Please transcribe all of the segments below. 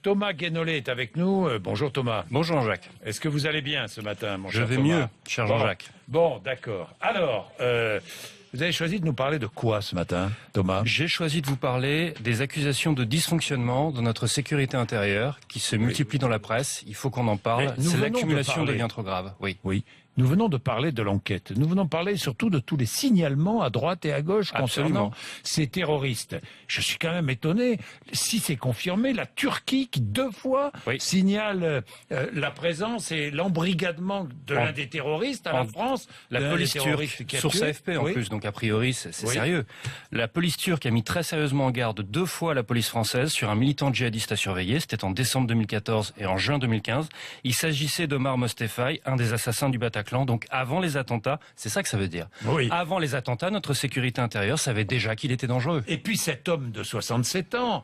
Thomas Guénolé est avec nous. Bonjour Thomas. Bonjour Jean-Jacques. Est-ce que vous allez bien ce matin, mon Je cher vais Thomas? mieux, cher Jean-Jacques. Bon, d'accord. Alors, vous avez choisi de nous parler de quoi ce matin, Thomas? J'ai choisi de vous parler des accusations de dysfonctionnement de notre sécurité intérieure qui se multiplient dans la presse. Il faut qu'on en parle. Mais nous C'est venons de l'accumulation parler. devient trop grave. Oui. Oui. Nous venons de parler de l'enquête. Nous venons de parler surtout de tous les signalements à droite et à gauche concernant Absolument. ces terroristes. Je suis quand même étonné. Si c'est confirmé, la Turquie qui 2 fois Oui. signale la présence et l'embrigadement de l'un des terroristes à la France. La l'un police des turque, terroristes qui a source tué. AFP en Oui. plus, donc a priori c'est Oui. sérieux. La police turque a mis très sérieusement en garde 2 fois la police française sur un militant djihadiste à surveiller. C'était en décembre 2014 et en juin 2015. Il s'agissait d'Omar Mostefai, un des assassins du Bataclan. Donc avant les attentats, c'est ça que ça veut dire. Oui. Avant les attentats, notre sécurité intérieure savait déjà qu'il était dangereux. Et puis cet homme de 67 ans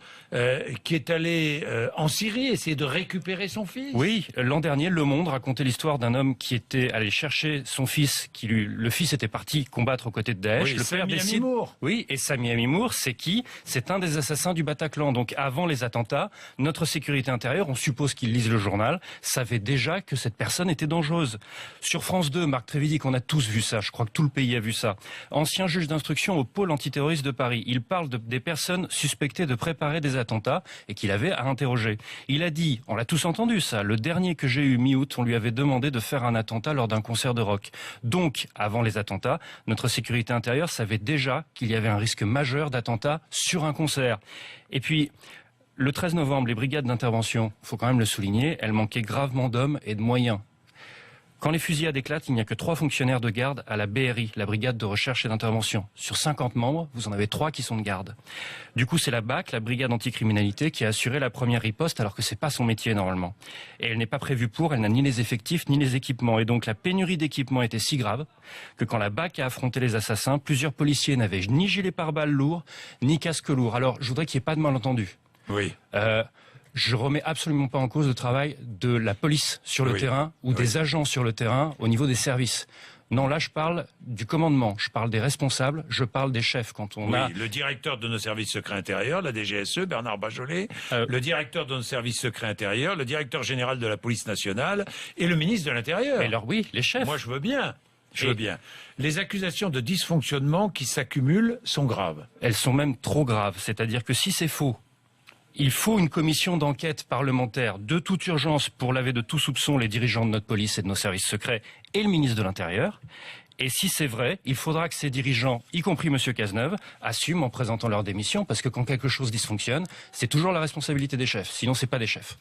qui est allé en Syrie essayer de récupérer son fils. Oui, l'an dernier, Le Monde racontait l'histoire d'un homme qui était allé chercher son fils, le fils était parti combattre aux côtés de Daesh. Oui, le père Sami décide. Amimour. Oui, et Sami Amimour, c'est qui? C'est un des assassins du Bataclan. Donc avant les attentats, notre sécurité intérieure, on suppose qu'ils lisent le journal, savait déjà que cette personne était dangereuse. Sur France 2, Marc Trévidic, on a tous vu ça, je crois que tout le pays a vu ça. Ancien juge d'instruction au pôle antiterroriste de Paris, il parle des personnes suspectées de préparer des attentats et qu'il avait à interroger. Il a dit, on l'a tous entendu ça, le dernier que j'ai eu mi-août, on lui avait demandé de faire un attentat lors d'un concert de rock. Donc, avant les attentats, notre sécurité intérieure savait déjà qu'il y avait un risque majeur d'attentat sur un concert. Et puis, le 13 novembre, les brigades d'intervention, il faut quand même le souligner, elles manquaient gravement d'hommes et de moyens. Quand les fusillades éclatent, il n'y a que 3 fonctionnaires de garde à la BRI, la brigade de recherche et d'intervention. Sur 50 membres, vous en avez 3 qui sont de garde. Du coup, c'est la BAC, la brigade anticriminalité, qui a assuré la première riposte alors que c'est pas son métier normalement. Et elle n'est pas prévue pour, elle n'a ni les effectifs ni les équipements. Et donc la pénurie d'équipements était si grave que quand la BAC a affronté les assassins, plusieurs policiers n'avaient ni gilet pare-balles lourd, ni casque lourd. Alors, je voudrais qu'il n'y ait pas de malentendu. Oui. Je remets absolument pas en cause le travail de la police sur le terrain ou des agents sur le terrain au niveau des services. Non, là, je parle du commandement, je parle des responsables, je parle des chefs. Quand on a le directeur de nos services secrets intérieurs, la DGSE, Bernard Bajolet, le directeur de nos services secrets intérieurs, le directeur général de la police nationale et le ministre de l'Intérieur. Et alors oui, les chefs. Moi, je veux bien. Je veux bien. Les accusations de dysfonctionnement qui s'accumulent sont graves. Elles sont même trop graves. C'est-à-dire que si c'est faux, il faut une commission d'enquête parlementaire de toute urgence pour laver de tout soupçon les dirigeants de notre police et de nos services secrets et le ministre de l'Intérieur. Et si c'est vrai, il faudra que ces dirigeants, y compris M. Cazeneuve, assument en présentant leur démission, parce que quand quelque chose dysfonctionne, c'est toujours la responsabilité des chefs. Sinon, c'est pas des chefs.